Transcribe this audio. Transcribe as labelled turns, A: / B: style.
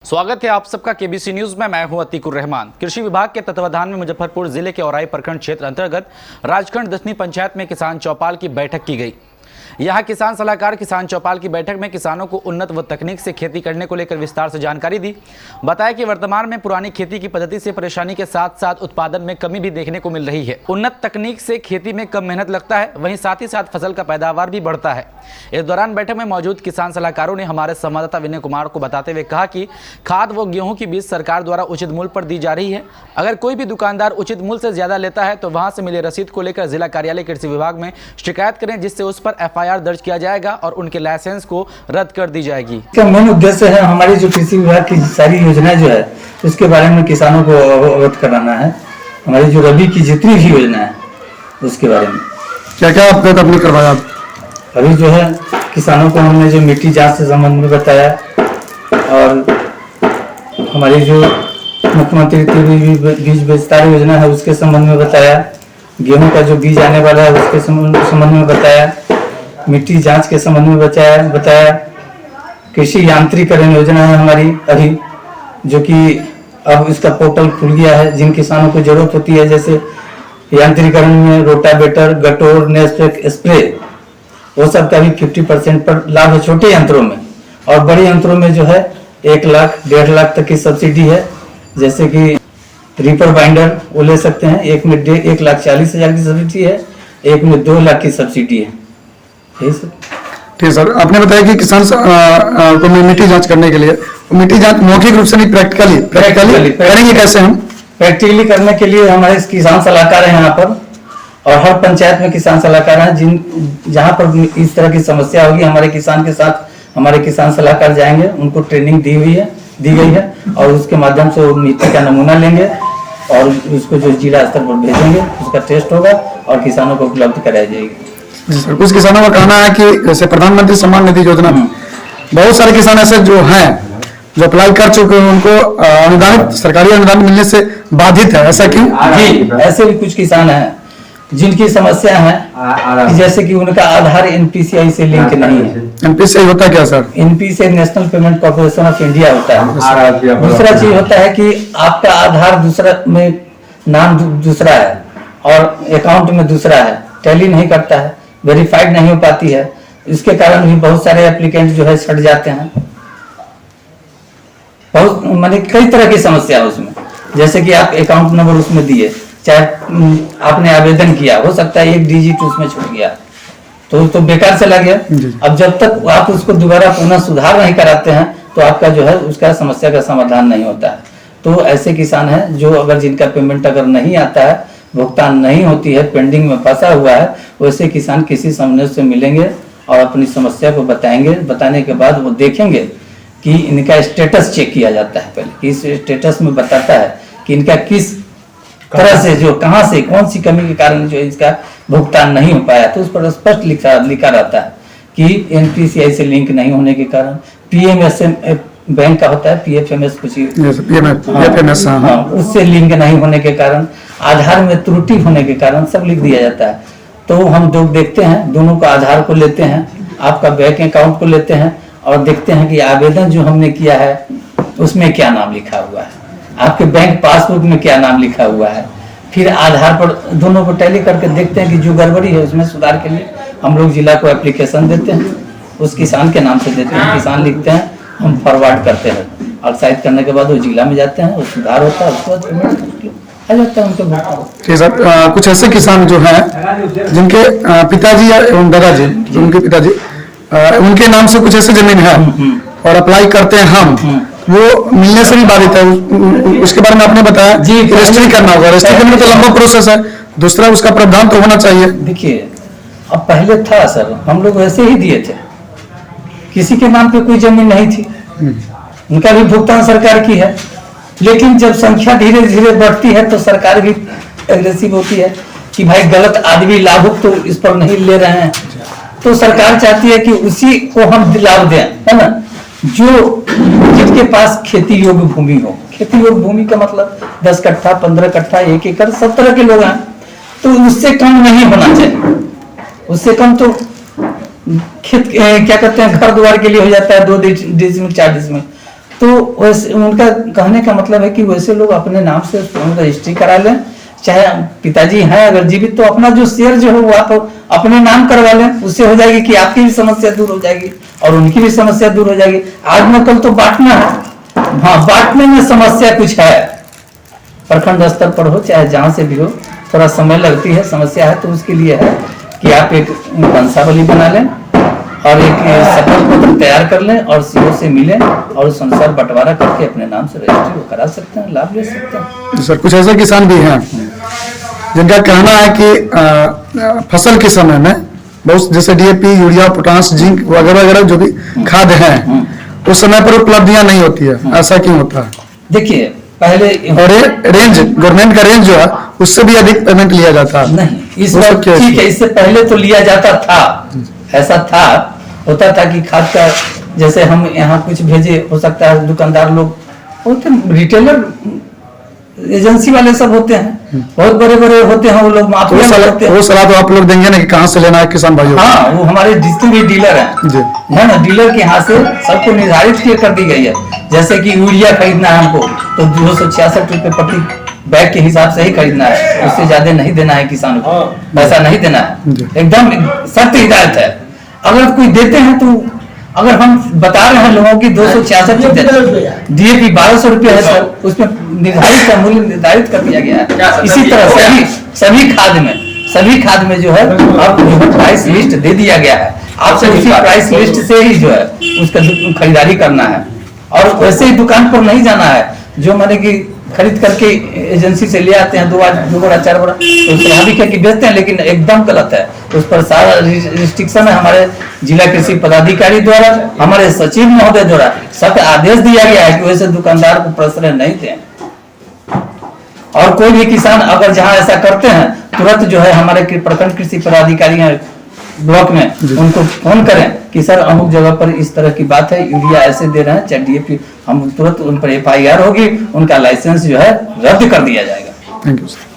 A: स्वागत है आप सबका केबीसी न्यूज में। मैं हूं अतीकुर रहमान। कृषि विभाग के तत्वाधान में मुजफ्फरपुर जिले के औराई प्रखंड क्षेत्र अंतर्गत राजखंड 10वीं पंचायत में किसान चौपाल की बैठक की गई। यहां किसान सलाहकार किसान चौपाल की बैठक में किसानों को उन्नत व तकनीक से खेती करने को लेकर विस्तार से जानकारी दी। बताया कि वर्तमान में पुरानी खेती की पद्धति से परेशानी के साथ साथ उत्पादन में कमी भी देखने को मिल रही है। उन्नत तकनीक से खेती में कम मेहनत लगता है, वहीं साथ ही साथ फसल का पैदावार भी बढ़ता है। इस दौरान बैठक में मौजूद किसान सलाहकारों ने हमारे संवाददाता विनय कुमार को बताते हुए कहा कि खाद व गेहूं की बीज सरकार द्वारा उचित मूल्य पर दी जा रही है। अगर कोई भी दुकानदार उचित मूल्य से ज्यादा लेता है तो वहां से मिले रसीद को लेकर जिला कार्यालय कृषि विभाग में शिकायत करें, जिससे उस पर FIR दर्ज किया जाएगा और उनके लाइसेंस को रद्द कर दी जाएगी।
B: इसका मेन उद्देश्य है हमारी जो कृषि विभाग की सारी योजनाएं जो है उसके बारे में किसानों को अवगत कराना है। हमारी जो रबी की जितनी भी योजना है उसके बारे में
C: क्या क्या आपने करवाया।
B: अभी जो है किसानों को हमने जो मिट्टी जांच से संबंध में बताया और हमारी जो मुख्यमंत्री बीज विस्तार योजना है उसके संबंध में बताया। गेहूं का जो बीज आने वाला है उसके संबंध में बताया। मिट्टी जांच के संबंध में बताया। कृषि यांत्रिकरण योजना है हमारी अभी, जो कि अब इसका पोर्टल खुल गया है। जिन किसानों को जरूरत होती है जैसे यांत्रिकरण में रोटावेटर, गटोर, नेस्पेक, स्प्रे, वो सब का भी 50% पर लाभ है छोटे यंत्रों में। और बड़े यंत्रों में जो है 1 लाख 1.5 लाख तक की सब्सिडी है। जैसे कि रीपर बाइंडर वो ले सकते हैं, एक में 1,40,000 की सब्सिडी है, एक में 2 लाख की सब्सिडी है। यही सब।
C: ठीक सर, आपने बताया कि किसान को मिट्टी जांच करने के लिए मिट्टी जांच मौखिक रूप से नहीं प्रैक्टिकली करेंगे। कैसे हम
B: प्रैक्टिकली करने के लिए हमारे किसान सलाहकार हैं यहाँ पर, और हर पंचायत में किसान सलाहकार हैं। जहाँ पर इस तरह की समस्या होगी हमारे किसान के साथ हमारे किसान सलाहकार जाएंगे, उनको ट्रेनिंग दी गई है और उसके माध्यम से वो मिट्टी का नमूना लेंगे और उसको जो जिला स्तर पर भेजेंगे, उसका टेस्ट होगा और किसानों को उपलब्ध कराई जाएगी।
C: जी सर, कुछ किसानों का कहना है कि जैसे प्रधानमंत्री सम्मान निधि योजना में बहुत सारे किसान ऐसे जो हैं जो अप्लाई कर चुके हैं, उनको अनुदानित सरकारी अनुदान मिलने से बाधित है। ऐसा क्यों?
B: जी, ऐसे भी कुछ किसान हैं जिनकी समस्या है कि जैसे कि उनका आधार NPCI से लिंक नहीं है।
C: NPCI होता क्या sir?
B: NPCI national payment corporation of India होता है। दूसरा चीज होता है कि आपका आधार दूसरा में नाम दूसरा है और अकाउंट में दूसरा है, टैली नहीं करता है, वेरीफाइड नहीं हो पाती है। इसके कारण भी बहुत सारे एप्लीकेंट जो है छट जाते हैं। बहुत माने कई तरह की समस्या है उसमें। जैसे कि आप अकाउंट नंबर उसमें दिए, चाहे आपने आवेदन किया, हो सकता है 1 डिजिट उसमें छूट गया तो बेकार चला गया। अब जब तक आप उसको दोबारा पुनः सुधार नहीं कराते हैं तो आपका जो है उसका समस्या का समाधान नहीं होता है। तो ऐसे किसान हैं जो अगर जिनका पेमेंट अगर नहीं आता है, भुगतान नहीं होती है, पेंडिंग में फंसा हुआ है, वैसे किसान किसी समन्वय से मिलेंगे और अपनी समस्या को बताएंगे। बताने के बाद वो देखेंगे कि इनका स्टेटस चेक किया जाता है पहले, कि इस स्टेटस में बताता है कि इनका किस तरह से जो कहां से कौन सी कमी के कारण जो इसका भुगतान नहीं हो पाया, तो उस पर स्पष्ट लिखा रहता है कि NPCI से लिंक नहीं होने के कारण, PMS बैंक का होता है, PFMS कुछ हाँ, उससे लिंक नहीं होने के कारण, आधार में त्रुटि होने के कारण सब लिख दिया जाता है। तो हम लोग देखते हैं, दोनों का आधार को लेते हैं, आपका बैंक अकाउंट को लेते हैं और देखते हैं कि आवेदन जो हमने किया है उसमें क्या नाम लिखा हुआ है, आपके बैंक पासबुक में क्या नाम लिखा हुआ है। फिर आधार पर दोनों को टैली करके देखते हैं कि जो गड़बड़ी है उसमें सुधार के लिए हम लोग जिला को एप्लीकेशन देते हैं, उस किसान के नाम से देते हैं, किसान लिखते हैं, हम फॉरवर्ड करते हैं और साइड करने के बाद वो जिला में जाते हैं, वो सुधार होता है, उसके बाद आ जाता है उनके।
C: ठीक सर, कुछ ऐसे किसान जो हैं जिनके पिताजी एवं दादाजी, जो उनके पिताजी उनके नाम से कुछ ऐसे जमीन है और अप्लाई करते हैं हम, वो मिलने से भी बाधित है। उसके बारे में आपने बताया जी, रजिस्ट्री करना होगा। रजिस्ट्री करने में तो लंबा प्रोसेस है, दूसरा उसका प्रावधान तो होना चाहिए।
B: देखिए, अब पहले था सर, हम लोग वैसे ही दिए थे, किसी के नाम पे कोई जमीन नहीं थी, उनका भी भुगतान सरकार की है। लेकिन जब संख्या धीरे धीरे बढ़ती है तो सरकार भी एग्रेसिव होती है कि भाई गलत आदमी लाभुक तो इस पर नहीं ले रहे हैं, तो सरकार चाहती है कि उसी को हम लाभ दें, है ना, जो जिनके पास खेती योग्य भूमि हो। खेती योग्य भूमि का मतलब 10 कट्ठा, 15 कट्ठा, 1 एकड़, सब तरह के लोग हैं, तो उससे कम नहीं होना चाहिए। उससे कम तो खेत क्या कहते हैं घर द्वार के लिए हो जाता है 2 डिसमिल 4 डिसमिल, तो वैसे उनका कहने का मतलब है कि वैसे लोग अपने नाम से रजिस्ट्री करा लें, चाहे पिताजी हैं अगर जीवित तो अपना जो शेयर जो है वो आप अपने नाम करवा लें, उससे हो जाएगी कि आपकी भी समस्या दूर हो जाएगी और उनकी भी समस्या दूर हो जाएगी। आज न कल तो बांटना है, हाँ बांटने में समस्या कुछ है, प्रखंड स्तर पर हो चाहे जहां से भी हो, थोड़ा समय लगती है, समस्या है, तो उसके लिए है कि आप एक वंशावली बना लें और एक शपथ पत्र तैयार कर लें और सीओ से मिलें और उस अनुसार बंटवारा करके अपने नाम से रजिस्ट्री वो करा सकते हैं, लाभ ले सकते हैं।
C: सर कुछ ऐसे किसान भी हैं जिनका कहना है कि फसल के समय में बहुत जैसे डीएपी, यूरिया, पोटाश, जिंक वगैरह वगैरह जो भी खाद हैं उस समय पर उपलब्धियां नहीं होती है, ऐसा क्यों होता है?
B: देखिए पहले
C: और रेंज गवर्नमेंट का रेंज जो है उससे भी अधिक पेमेंट लिया जाता है।
B: नहीं, इस बार ठीक है, इससे पहले तो लिया जाता था, ऐसा था, होता था कि खाद का जैसे हम यहाँ कुछ भेजे, हो सकता है दुकानदार लोग होते, रिटेलर एजेंसी वाले सब होते हैं, बहुत बड़े बड़े होते हैं वो लोग,
C: वो सलाह तो आप लोग देंगे ना कि कहाँ से लेना है किसान भाइयों?
B: हाँ, वो हमारे जितने भी डीलर हैं है ना, डीलर के यहाँ से सबको निर्धारित कर दी गई है। जैसे कि यूरिया खरीदना है हमको तो 266 रुपए प्रति बैग के हिसाब से ही खरीदना है, उससे ज्यादा नहीं देना है किसान को, पैसा नहीं देना है, एकदम सख्त हिदायत है। अगर कोई देते हैं तो अगर हम बता रहे हैं लोगों की 266 डीएपी 1200 रुपये है सर, उसमें निर्धारित मूल्य निर्धारित कर दिया गया है। इसी तरह सभी खाद में जो है अब प्राइस लिस्ट दे दिया गया है, आपसे उसी प्राइस लिस्ट से ही जो है उसका खरीदारी करना है और वैसे ही दुकान पर नहीं जाना है। जो माने कि खरीद करके एजेंसी से ले आते हैं 2 बोरा 4 बोरा, तो स्वाभाविक है कि बेचते हैं, लेकिन एकदम गलत है। उस पर सारा रिस्ट्रिक्शन है, हमारे जिला कृषि पदाधिकारी द्वारा, हमारे सचिव महोदय द्वारा सख्त आदेश दिया गया है कि वैसे दुकानदार को प्रश्रय नहीं दें। और कोई भी किसान अगर जहां ऐसा करते हैं तुरंत जो है हमारे प्रखंड कृषि पदाधिकारी हैं ब्लॉक में, उनको फोन करें कि सर अमुक जगह पर इस तरह की बात है, यूरिया ऐसे दे रहे हैं, चाहे डीएपी, हम तुरंत उन पर FIR होगी, उनका लाइसेंस जो है रद्द कर दिया जाएगा।
C: Thank you sir.